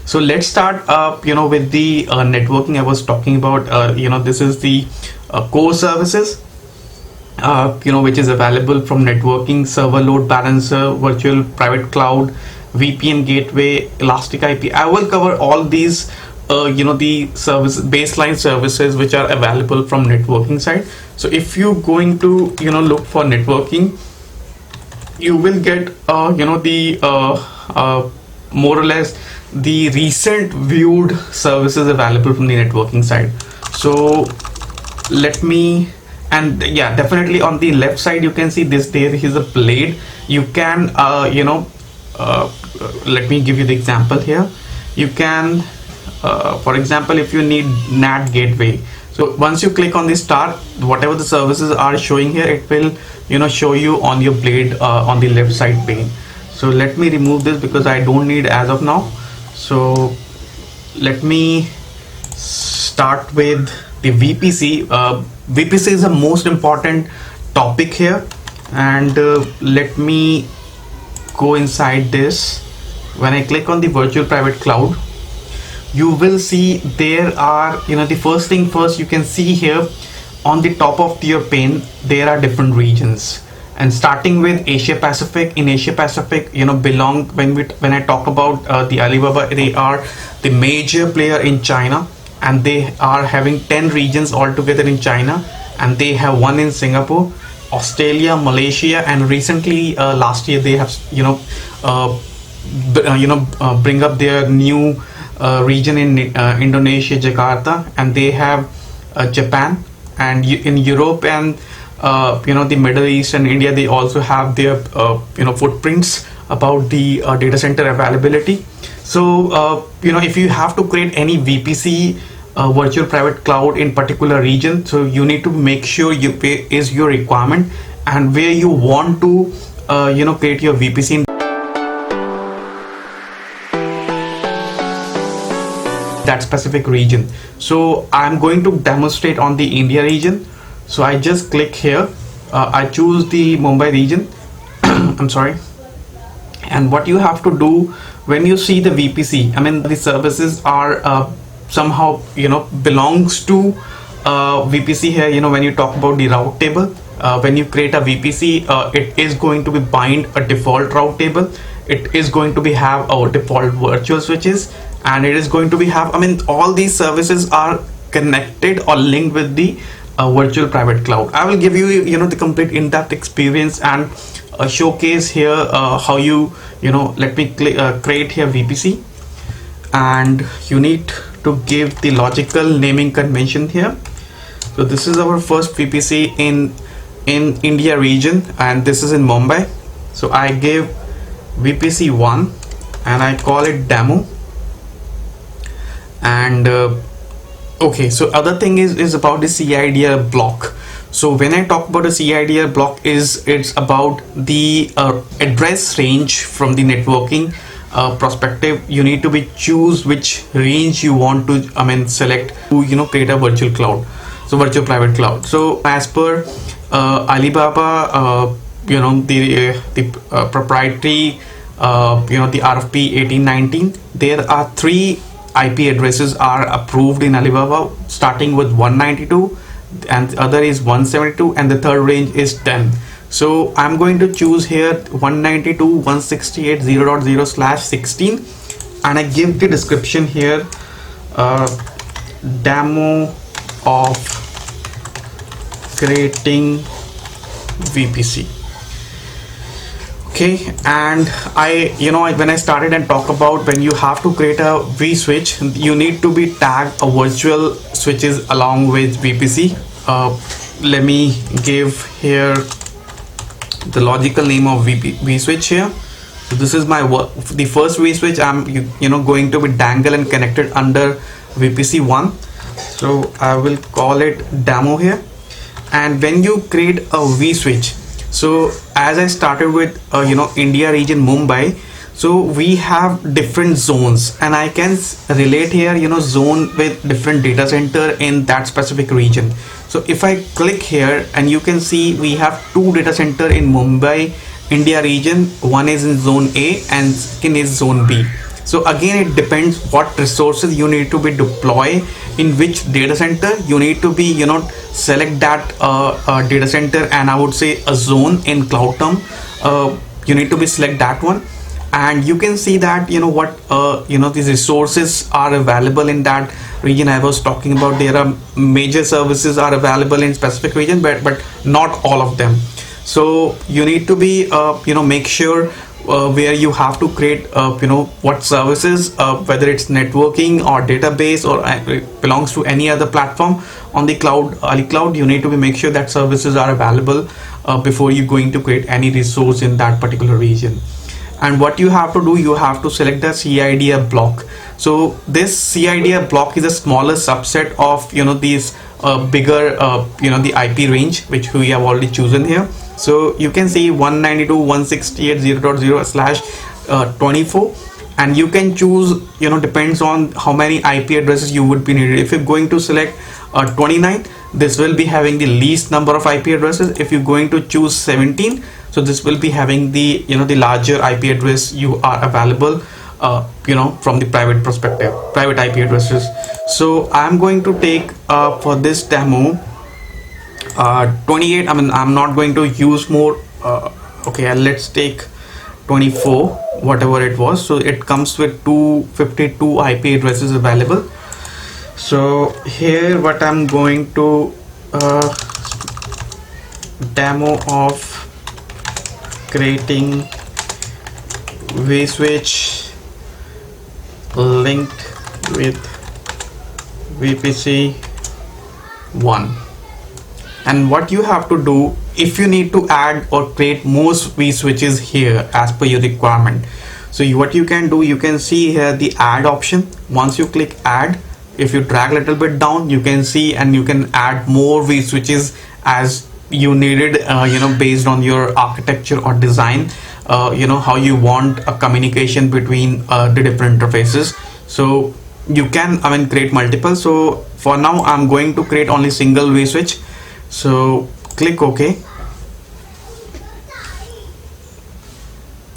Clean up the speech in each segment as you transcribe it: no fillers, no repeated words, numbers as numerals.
So let's start with the networking I was talking about. This is the core services which is available from networking, server load balancer, virtual private cloud, VPN gateway, elastic IP. I will cover all these the service baseline services which are available from networking side. So if you're going to look for networking, you will get more or less the recent viewed services available from the networking side. So let me, and yeah, definitely on the left side you can see this, there is a blade. You can let me give you the example here. You can for example, if you need NAT gateway, so once you click on the star, whatever the services are showing here, it will show you on your blade on the left side pane. So let me remove this because I don't need as of now. So let me start with the VPC. VPC is the most important topic here, and let me go inside this. When I click on the virtual private cloud, you will see there are the first thing first, you can see here on the top of your pane there are different regions, and starting with Asia Pacific. In Asia Pacific, belong, when I talk about the Alibaba, they are the major player in China, and they are having 10 regions altogether in China, and they have one in Singapore, Australia, Malaysia, and recently last year they have bring up their new region in Indonesia, Jakarta, and they have Japan, and in Europe and the Middle East and India, they also have their footprints about the data center availability. So if you have to create any VPC virtual private cloud in particular region, so you need to make sure is your requirement and where you want to create your VPC in that specific region. So I'm going to demonstrate on the India region. So I just click here, I choose the Mumbai region. I'm sorry. And what you have to do when you see the VPC, I mean the services are somehow belongs to VPC here. When you talk about the route table, when you create a VPC, it is going to be bind a default route table. It is going to be have our default virtual switches, and it is going to be have, all these services are connected or linked with the virtual private cloud. I will give you the complete in-depth experience and showcase here how you let me create here VPC, and you need to give the logical naming convention here. So this is our first VPC in India region, and this is in Mumbai. So I give VPC 1 and I call it demo. And okay, so other thing is about the CIDR block. So when I talk about the CIDR block, it's about the address range from the networking perspective. You need to be choose which range you want to select to create a virtual cloud, so virtual private cloud. So as per Alibaba, the proprietary the RFP 1819, there are 3 IP addresses are approved in Alibaba, starting with 192, and the other is 172, and the third range is 10. So I'm going to choose here 192.168.0.0/16, and I give the description here, demo of creating VPC. Okay, and when I started and talk about when you have to create a vSwitch, you need to be tagged a virtual switches along with VPC. Let me give here the logical name of vSwitch here. So this is my the first vSwitch I'm going to be dangle and connected under VPC 1. So I will call it demo here. And when you create a vSwitch, so as I started with India region Mumbai, so we have different zones, and I can relate here zone with different data center in that specific region. So if I click here, and you can see we have 2 data center in Mumbai India region. One is in zone A and second is zone B. So again, it depends what resources you need to be deploy in which data center. You need to be, select that data center, and I would say a zone in cloud term. You need to be select that one, and you can see that what these resources are available in that region I was talking about. There are major services are available in specific region, but not all of them. So you need to be make sure where you have to create what services, whether it's networking or database or it belongs to any other platform on the cloud, Ali Cloud. You need to be make sure that services are available before you're going to create any resource in that particular region. And what you have to do, you have to select the CIDR block. So this CIDR block is a smaller subset of these bigger the IP range which we have already chosen here. So you can see 192.168.0.0/24, and you can choose, depends on how many IP addresses you would be needed. If you're going to select 29, this will be having the least number of IP addresses. If you're going to choose 17, so this will be having the the larger IP address you are available from the private perspective, private IP addresses. So I'm going to take for this demo 28. I'm not going to use more. Okay, let's take 24, whatever it was. So it comes with 252 IP addresses available. So here what I'm going to demo of creating vSwitch linked with VPC 1. And what you have to do, if you need to add or create more vSwitches here as per your requirement, so what you can do, you can see here the add option. Once you click add, if you drag a little bit down, you can see and you can add more vSwitches as you needed, based on your architecture or design, how you want a communication between the different interfaces. So you can create multiple. So for now I'm going to create only single vSwitch. So click OK.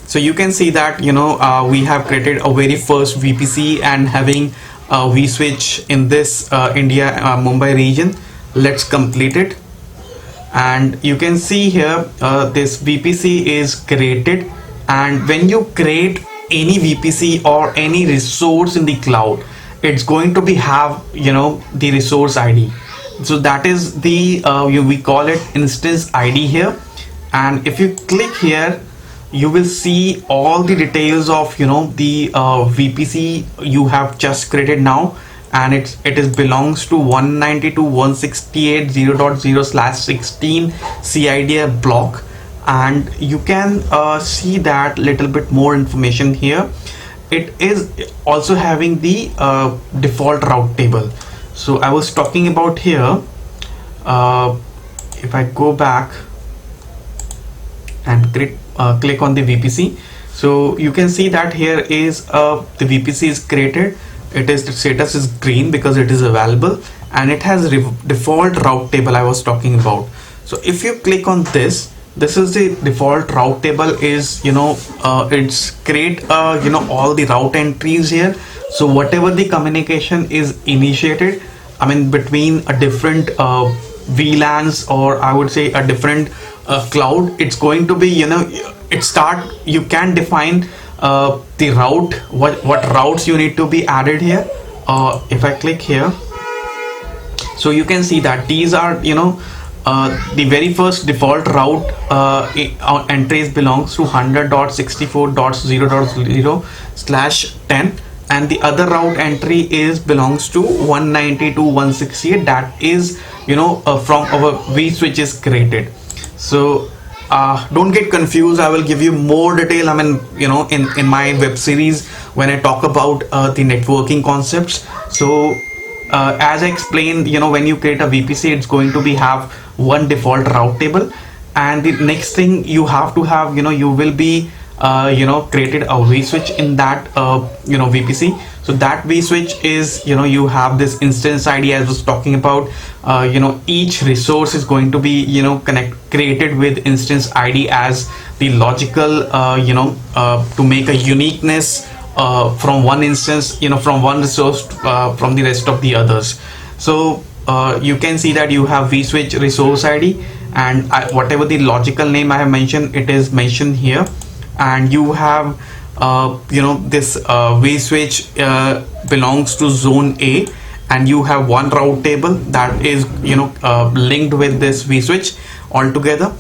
So you can see that we have created a very first VPC and having a vSwitch in this India Mumbai region. Let's complete it. And you can see here this VPC is created, and when you create any VPC or any resource in the cloud, it's going to be have the resource ID. So that is the we call it instance ID here. And if you click here, you will see all the details of the VPC you have just created now, and it belongs to 192.168.0.0/16 CIDR block. And you can see that little bit more information here. It is also having the default route table. So I was talking about here, if I go back and click on the VPC, so you can see that here is the VPC is created. The status is green because it is available, and it has default route table I was talking about. So if you click on this is the default route table. Is it's create all the route entries here. So whatever the communication is initiated, between a different VLANs, or I would say a different cloud, it's going to be you can define the route, what routes you need to be added here. If I click here, so you can see that these are the very first default route entries belongs to 100.64.0.0/10, and the other route entry belongs to 192.168. that is from our vSwitch is created. So don't get confused. I will give you more detail in my web series when I talk about the networking concepts. So as I explained, when you create a VPC, it's going to be have one default route table, and the next thing you have to have, you will be created a vSwitch in that VPC. So that vSwitch is you have this instance ID as I was talking about. Each resource is going to be created with instance ID as the logical to make a uniqueness from one instance, from one resource from the rest of the others. So you can see that you have vSwitch resource ID, and whatever the logical name I have mentioned, it is mentioned here. And you have this vSwitch belongs to zone A, and you have one route table that is linked with this vSwitch altogether.